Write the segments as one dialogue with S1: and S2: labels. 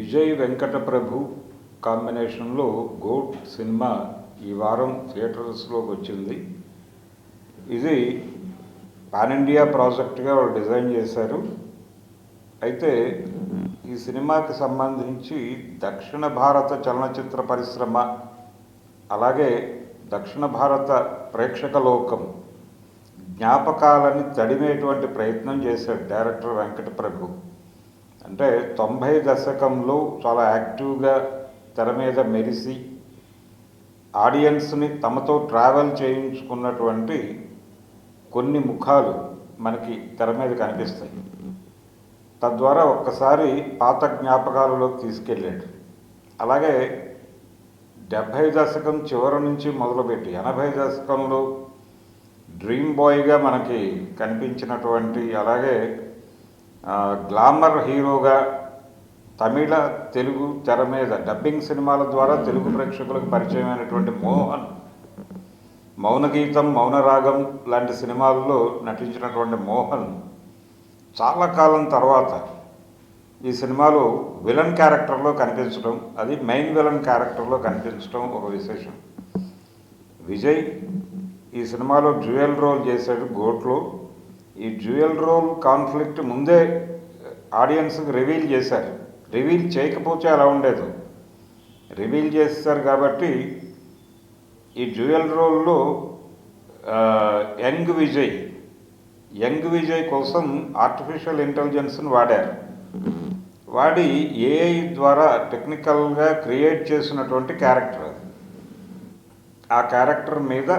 S1: విజయ్ వెంకట ప్రభు కాంబినేషన్లో goat cinema ఈ వారం థియేటర్స్లోకి వచ్చింది. ఇది పాన్ ఇండియా ప్రాజెక్ట్గా వాళ్ళు డిజైన్ చేశారు. అయితే ఈ సినిమాకి సంబంధించి దక్షిణ భారత చలనచిత్ర పరిశ్రమ, అలాగే దక్షిణ భారత ప్రేక్షక లోకం జ్ఞాపకాలని తడిమేటువంటి ప్రయత్నం చేశాడు డైరెక్టర్ వెంకట ప్రభు. అంటే 90 దశకంలో చాలా యాక్టివ్గా తెర మీద మెరిసి ఆడియన్స్ని తమతో ట్రావెల్ చేయించుకున్నటువంటి కొన్ని ముఖాలు మనకి తెర మీద కనిపిస్తాయి. తద్వారా ఒక్కసారి పాత జ్ఞాపకాలలోకి తీసుకెళ్ళాడు. అలాగే 70 దశకం చివరి నుంచి మొదలుపెట్టి 80 దశకంలో డ్రీమ్ బాయ్గా మనకి కనిపించినటువంటి, అలాగే గ్లామర్ హీరోగా తమిళ తెలుగు తెర మీద డబ్బింగ్ సినిమాల ద్వారా తెలుగు ప్రేక్షకులకు పరిచయమైనటువంటి మోహన్, మౌనగీతం, మౌనరాగం లాంటి సినిమాల్లో నటించినటువంటి మోహన్ చాలా కాలం తర్వాత ఈ సినిమాలో విలన్ క్యారెక్టర్లో కనిపించడం, అది మెయిన్ విలన్ క్యారెక్టర్లో కనిపించడం ఒక విశేషం. విజయ్ ఈ సినిమాలో డ్యూయల్ రోల్ చేశాడు గోట్లో. ఈ డ్యూయల్ రోల్ కాన్ఫ్లిక్ట్ ముందే ఆడియన్స్కి రివీల్ చేశారు. రివీల్ చేయకపోతే అలా ఉండేది, రివీల్ చేస్తారు. కాబట్టి ఈ డ్యూయల్ రోల్లో యంగ్ విజయ్ కోసం ఆర్టిఫిషియల్ ఇంటెలిజెన్స్ని వాడి ఏఐ ద్వారా టెక్నికల్గా క్రియేట్ చేసినటువంటి క్యారెక్టర్. ఆ క్యారెక్టర్ మీద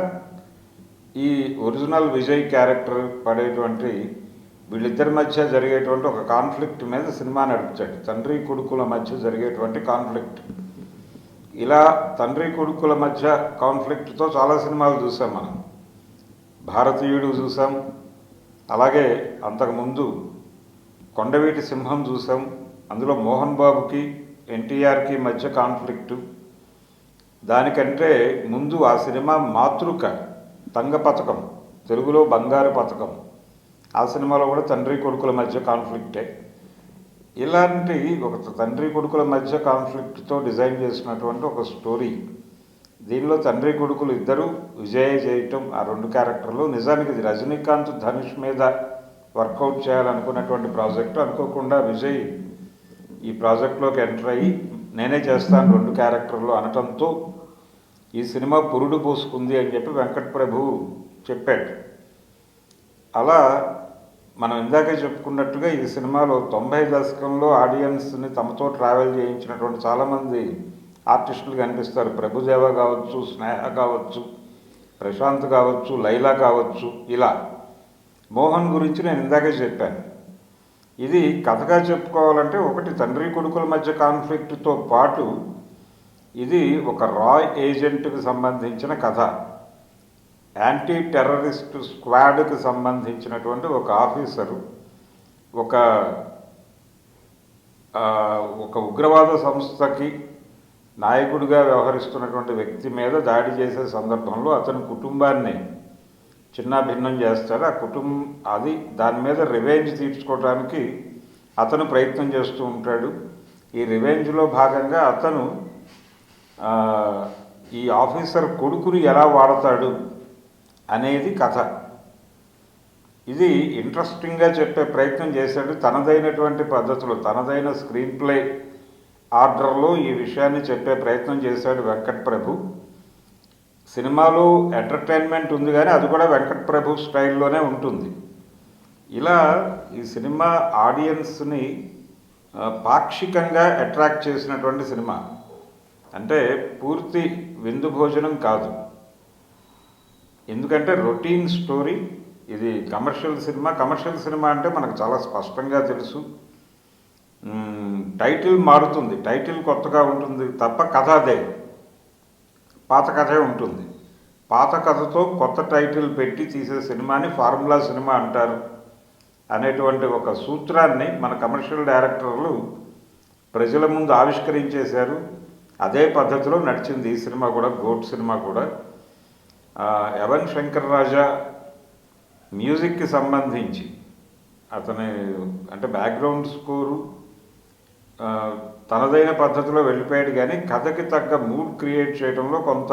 S1: ఈ ఒరిజినల్ విజయ్ క్యారెక్టర్ పడేటువంటి వీళ్ళిద్దరి మధ్య జరిగేటువంటి ఒక కాన్ఫ్లిక్ట్ మీద సినిమా నడిపించాడు. తండ్రి కొడుకుల మధ్య జరిగేటువంటి కాన్ఫ్లిక్ట్. ఇలా తండ్రి కొడుకుల మధ్య కాన్ఫ్లిక్ట్తో చాలా సినిమాలు చూసాం మనం. భారతీయుడు చూసాం, అలాగే అంతకుముందు కొండవీటి సింహం చూసాం. అందులో మోహన్ బాబుకి ఎన్టీఆర్కి మధ్య కాన్ఫ్లిక్టు. దానికంటే ముందు ఆ సినిమా మాతృక, తంగ పథకం, తెలుగులో బంగారు పథకం, ఆ సినిమాలో కూడా తండ్రి కొడుకుల మధ్య కాన్ఫ్లిక్టే. ఇలాంటి ఒక తండ్రి కొడుకుల మధ్య కాన్ఫ్లిక్ట్తో డిజైన్ చేసినటువంటి ఒక స్టోరీ. దీనిలో తండ్రి కొడుకులు ఇద్దరు విజయ్ చేయటం, ఆ రెండు క్యారెక్టర్లు. నిజానికి ఇది రజనీకాంత్ ధనుష్ మీద వర్కౌట్ చేయాలనుకున్నటువంటి ప్రాజెక్టు. అనుకోకుండా విజయ్ ఈ ప్రాజెక్ట్లోకి ఎంటర్ అయ్యి నేనే చేస్తాను రెండు క్యారెక్టర్లు అనటంతో ఈ సినిమా పురుడు పోసుకుంది అని చెప్పి వెంకట్ ప్రభు చెప్పాడు. అలా మనం ఇందాకే చెప్పుకున్నట్టుగా ఈ సినిమాలో 90 దశకంలో ఆడియన్స్ని తమతో ట్రావెల్ చేయించినటువంటి చాలామంది ఆర్టిస్టులు కనిపిస్తారు. ప్రభుదేవ కావచ్చు, స్నేహ కావచ్చు, ప్రశాంత్ కావచ్చు, లైలా కావచ్చు. ఇలా మోహన్ గురించి నేను ఇందాకే చెప్పాను. ఇది కథగా చెప్పుకోవాలంటే ఒకటి తండ్రి కొడుకుల మధ్య కాన్ఫ్లిక్ట్తో పాటు ఇది ఒక రాయ్ ఏజెంట్కి సంబంధించిన కథ. యాంటీ టెర్రరిస్ట్ స్క్వాడ్కి సంబంధించినటువంటి ఒక ఆఫీసరు ఒక ఉగ్రవాద సంస్థకి నాయకుడిగా వ్యవహరిస్తున్నటువంటి వ్యక్తి మీద దాడి చేసే సందర్భంలో అతని కుటుంబాన్ని చిన్నాభిన్నం చేస్తాడు. దాని మీద రివెంజ్ తీర్చుకోవడానికి అతను ప్రయత్నం చేస్తూ ఉంటాడు. ఈ రివెంజ్లో భాగంగా అతను ఈ ఆఫీసర్ కొడుకుని ఎలా వాడతాడు అనేది కథ. ఇది ఇంట్రెస్టింగ్గా చెప్పే ప్రయత్నం చేశాడు. తనదైనటువంటి పద్ధతిలో, తనదైన స్క్రీన్ ప్లే ఆర్డర్లో ఈ విషయాన్ని చెప్పే ప్రయత్నం చేశాడు వెంకట్ ప్రభు. సినిమాలో ఎంటర్టైన్మెంట్ ఉంది, కానీ అది కూడా వెంకట్ ప్రభు స్టైల్లోనే ఉంటుంది. ఇలా ఈ సినిమా ఆడియన్స్ని పాక్షికంగా అట్రాక్ట్ చేసినటువంటి సినిమా. అంటే పూర్తి విందు భోజనం కాదు, ఎందుకంటే రొటీన్ స్టోరీ. ఇది కమర్షియల్ సినిమా అంటే మనకు చాలా స్పష్టంగా తెలుసు. టైటిల్ మారుతుంది, టైటిల్ కొత్తగా ఉంటుంది తప్ప కథ అదే, పాత కథే ఉంటుంది. పాత కథతో కొత్త టైటిల్ పెట్టి తీసే సినిమాని ఫార్ములా సినిమా అంటారు అనేటువంటి ఒక సూత్రాన్ని మన కమర్షియల్ డైరెక్టర్లు ప్రజల ముందు ఆవిష్కరించేశారు. అదే పద్ధతిలో నడిచింది ఈ సినిమా కూడా, గోట్ సినిమా కూడా. యవన్ శంకర్ రాజా మ్యూజిక్కి సంబంధించి అతని అంటే బ్యాక్గ్రౌండ్ స్కోరు, ఆ, తనదైన పద్ధతిలో వెళ్ళిపోయాడు, కానీ కథకి తగ్గ మూడ్ క్రియేట్ చేయడంలో కొంత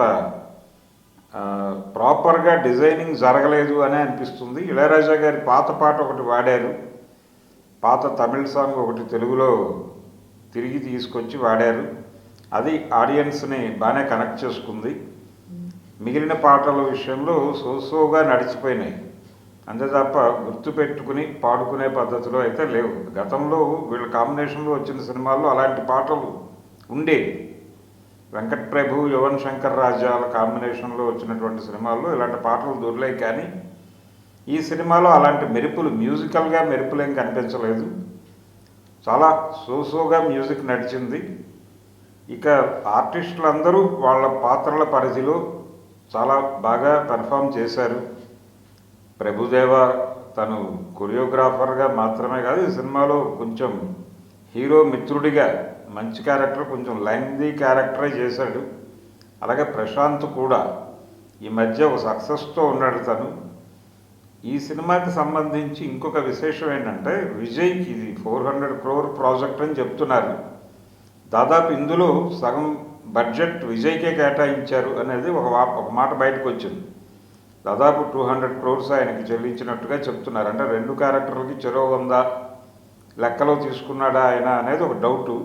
S1: ప్రాపర్గా డిజైనింగ్ జరగలేదు అని అనిపిస్తుంది. ఇళయరాజా గారి పాత పాట ఒకటి వాడారు, పాత తమిళ సాంగ్ ఒకటి తెలుగులో తిరిగి తీసుకొచ్చి వాడారు. అది ఆడియన్స్ని బాగానే కనెక్ట్ చేసుకుంది. మిగిలిన పాటల విషయంలో సోసోగా నడిచిపోయినాయి, అంతే తప్ప గుర్తుపెట్టుకుని పాడుకునే పద్ధతిలో అయితే లేవు. గతంలో వీళ్ళ కాంబినేషన్లో వచ్చిన సినిమాల్లో అలాంటి పాటలు ఉండేవి. వెంకట్ ప్రభు, యువన్ శంకర్ రాజాల కాంబినేషన్లో వచ్చినటువంటి సినిమాల్లో ఇలాంటి పాటలు దొరికాయి, కానీ ఈ సినిమాలో అలాంటి మెరుపులు, మ్యూజికల్గా మెరుపులు ఏం కనిపించలేదు. చాలా సోసోగా మ్యూజిక్ నడిచింది. ఇక ఆర్టిస్టులందరూ వాళ్ళ పాత్రల పరిధిలో చాలా బాగా పెర్ఫామ్ చేశారు. ప్రభుదేవ తను కొరియోగ్రాఫర్గా మాత్రమే కాదు, ఈ సినిమాలో కొంచెం హీరో మిత్రుడిగా మంచి క్యారెక్టర్, కొంచెం లెంగ్దీ క్యారెక్టరే చేశాడు. అలాగే ప్రశాంత్ కూడా ఈ మధ్య ఒక సక్సెస్తో ఉన్నాడు తను. ఈ సినిమాకి సంబంధించి ఇంకొక విశేషం ఏంటంటే, విజయ్కి ఇది 400 crore ప్రాజెక్ట్ అని చెప్తున్నారు. దాదాపు ఇందులో సగం బడ్జెట్ విజయ్కే కేటాయించారు అనేది ఒక మాట బయటకు వచ్చింది. దాదాపు 200 crores ఆయనకి చెల్లించినట్టుగా చెప్తున్నారు. అంటే 2 క్యారెక్టర్లకి చెరో 100 లెక్కలో తీసుకున్నాడా ఆయన అనేది ఒక డౌటు.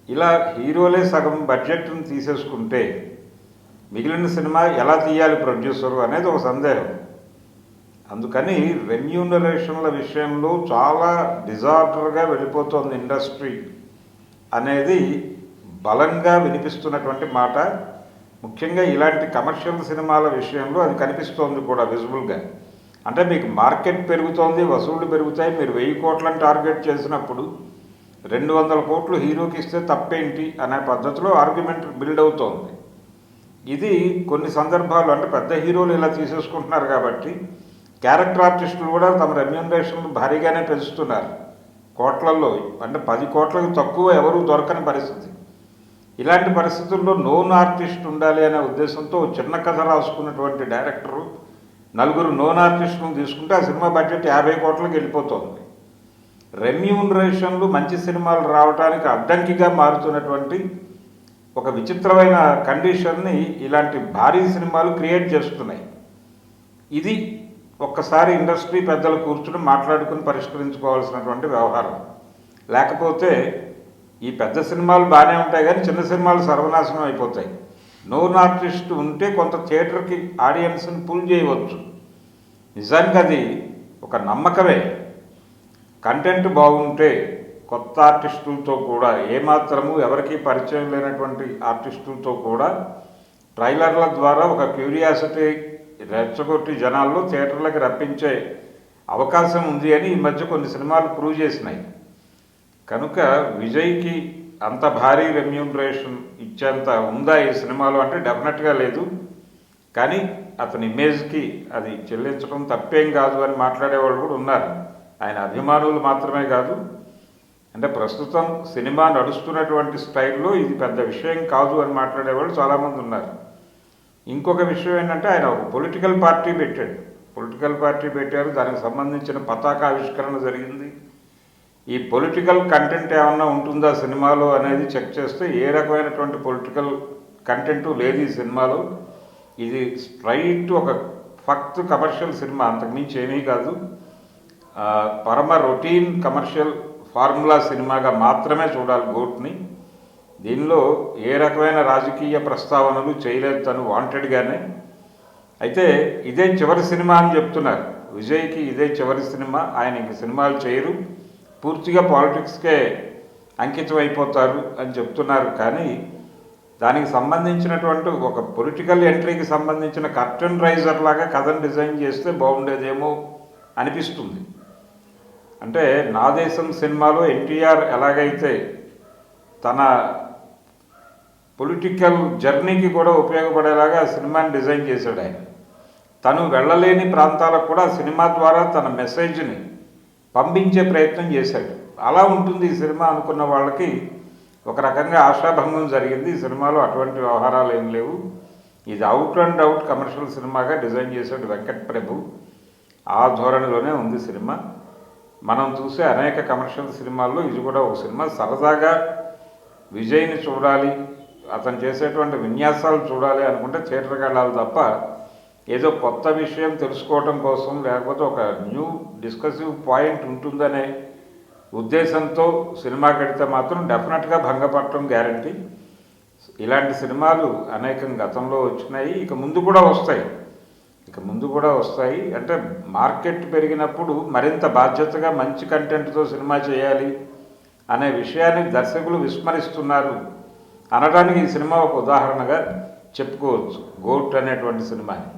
S1: ఇలా హీరోలే సగం బడ్జెట్ని తీసేసుకుంటే మిగిలిన సినిమా ఎలా తీయాలి ప్రొడ్యూసరు అనేది ఒక సందేహం. అందుకని రెమ్యూనరేషన్ల విషయంలో చాలా డిజార్డర్గా వెళ్ళిపోతోంది ఇండస్ట్రీ అనేది బలంగా వినిపిస్తున్నటువంటి మాట. ముఖ్యంగా ఇలాంటి కమర్షియల్ సినిమాల విషయంలో అది కనిపిస్తోంది కూడా విజిబుల్గా. అంటే మీకు మార్కెట్ పెరుగుతోంది, వసూళ్లు పెరుగుతాయి. మీరు 1000 కోట్లను టార్గెట్ చేసినప్పుడు 200 కోట్లు హీరోకి ఇస్తే తప్పేంటి అనే పద్ధతిలో ఆర్గ్యుమెంట్ బిల్డ్ అవుతోంది. ఇది కొన్ని సందర్భాలు అంటే పెద్ద హీరోలు ఇలా తీసేసుకుంటున్నారు కాబట్టి క్యారెక్టర్ ఆర్టిస్టులు కూడా తమ రెమ్యూనరేషన్లు భారీగానే పెంచుతున్నారు. కోట్లలో అంటే 10 కోట్లకు తక్కువ ఎవరూ దొరకని పరిస్థితి. ఇలాంటి పరిస్థితుల్లో నోన్ ఆర్టిస్ట్ ఉండాలి అనే ఉద్దేశంతో చిన్న కథ రాసుకున్నటువంటి డైరెక్టరు 4 నోన్ ఆర్టిస్టులను తీసుకుంటే ఆ సినిమా బడ్జెట్ 50 కోట్లకు వెళ్ళిపోతుంది. రెమ్యూనరేషన్లు మంచి సినిమాలు రావడానికి అడ్డంకిగా మారుతున్నటువంటి ఒక విచిత్రమైన కండిషన్ని ఇలాంటి భారీ సినిమాలు క్రియేట్ చేస్తున్నాయి. ఇది ఒక్కసారి ఇండస్ట్రీ పెద్దలు కూర్చుని మాట్లాడుకుని పరిష్కరించుకోవాల్సినటువంటి వ్యవహారం. లేకపోతే ఈ పెద్ద సినిమాలు బాగానే ఉంటాయి, కానీ చిన్న సినిమాలు సర్వనాశనం అయిపోతాయి. నోన్ ఆర్టిస్ట్ ఉంటే కొంత థియేటర్కి ఆడియన్స్ని పుల్ చేయవచ్చు. నిజానికి అది ఒక నమ్మకమే. కంటెంట్ బాగుంటే కొత్త ఆర్టిస్టులతో కూడా, ఏమాత్రము ఎవరికీ పరిచయం లేనటువంటి ఆర్టిస్టులతో కూడా ట్రైలర్ల ద్వారా ఒక క్యూరియాసిటీ రెచ్చగొట్టి జనాల్లో థియేటర్లకు రప్పించే అవకాశం ఉంది అని ఈ మధ్య కొన్ని సినిమాలు ప్రూవ్ చేసినాయి. కనుక విజయ్కి అంత భారీ రెమ్యూనరేషన్ ఇచ్చేంత ఉందా ఈ సినిమాలో అంటే డెఫినెట్గా లేదు. కానీ అతని ఇమేజ్కి అది చెల్లించడం తప్పేం కాదు అని మాట్లాడేవాళ్ళు కూడా ఉన్నారు. ఆయన అభిమానులు మాత్రమే కాదు, అంటే ప్రస్తుతం సినిమా నడుస్తున్నటువంటి స్టైల్లో ఇది పెద్ద విషయం కాదు అని మాట్లాడేవాళ్ళు చాలామంది ఉన్నారు. ఇంకొక విషయం ఏంటంటే, ఆయన ఒక పొలిటికల్ పార్టీ పెట్టారు. దానికి సంబంధించిన పతాకావిష్కరణ జరిగింది. ఈ పొలిటికల్ కంటెంట్ ఏమన్నా ఉంటుందా సినిమాలో అనేది చెక్ చేస్తే ఏ రకమైనటువంటి పొలిటికల్ కంటెంటు లేదు ఈ సినిమాలో. ఇది స్ట్రైట్ ఒక ఫక్త్ కమర్షియల్ సినిమా, అంతకుమించి ఏమీ కాదు. పరమ రొటీన్ కమర్షియల్ ఫార్ములా సినిమాగా మాత్రమే చూడాలి గోట్ని. దీనిలో ఏ రకమైన రాజకీయ ప్రస్తావనలు చేయలేదు తను వాంటెడ్గానే. అయితే ఇదే చివరి సినిమా అని చెప్తున్నారు. విజయ్కి ఇదే చివరి సినిమా, ఆయన ఇంక సినిమాలు చేయరు, పూర్తిగా పాలిటిక్స్కే అంకితం అయిపోతారు అని చెప్తున్నారు. కానీ దానికి సంబంధించినటువంటి ఒక పొలిటికల్ ఎంట్రీకి సంబంధించిన కర్టన్ రైజర్ లాగా కథను డిజైన్ చేస్తే బాగుండేదేమో అనిపిస్తుంది. అంటే నా దేశం సినిమాలో ఎన్టీఆర్ ఎలాగైతే తన పొలిటికల్ జర్నీకి కూడా ఉపయోగపడేలాగా సినిమాని డిజైన్ చేశాడు ఆయన. తను వెళ్ళలేని ప్రాంతాలకు కూడా సినిమా ద్వారా తన మెసేజ్ని పంపించే ప్రయత్నం చేశాడు. అలా ఉంటుంది ఈ సినిమా అనుకున్న వాళ్ళకి ఒక రకంగా ఆశాభంగం జరిగింది. ఈ సినిమాలో అటువంటి వ్యవహారాలు ఏం లేవు. ఇది అవుట్ అండ్ అవుట్ కమర్షియల్ సినిమాగా డిజైన్ చేశాడు వెంకట్ ప్రభు. ఆ ధోరణిలోనే ఉంది సినిమా. మనం చూసే అనేక కమర్షియల్ సినిమాల్లో ఇది కూడా ఒక సినిమా. సరదాగా విజయ్ని చూడాలి, అతను చేసేటువంటి విన్యాసాలు చూడాలి అనుకుంటే థియేటర్కి వెళ్ళాలి తప్ప ఏదో కొత్త విషయం తెలుసుకోవటం కోసం లేకపోతే ఒక న్యూ డిస్కసివ్ పాయింట్ ఉంటుందనే ఉద్దేశంతో సినిమా కడితే మాత్రం డెఫినెట్గా భంగపడటం గ్యారంటీ. ఇలాంటి సినిమాలు అనేకం గతంలో వచ్చినాయి, ఇక ముందు కూడా వస్తాయి. అంటే మార్కెట్ పెరిగినప్పుడు మరింత బాధ్యతగా మంచి కంటెంట్తో సినిమా చేయాలి అనే విషయాన్ని దర్శకులు విస్మరిస్తున్నారు అనడానికి ఈ సినిమా ఒక ఉదాహరణగా చెప్పుకోవచ్చు. గోట్ అనేటువంటి సినిమాని.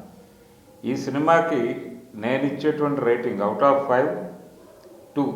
S1: ఈ సినిమాకి నేను ఇచ్చేటువంటి రేటింగ్ అవుట్ ఆఫ్ 5 2.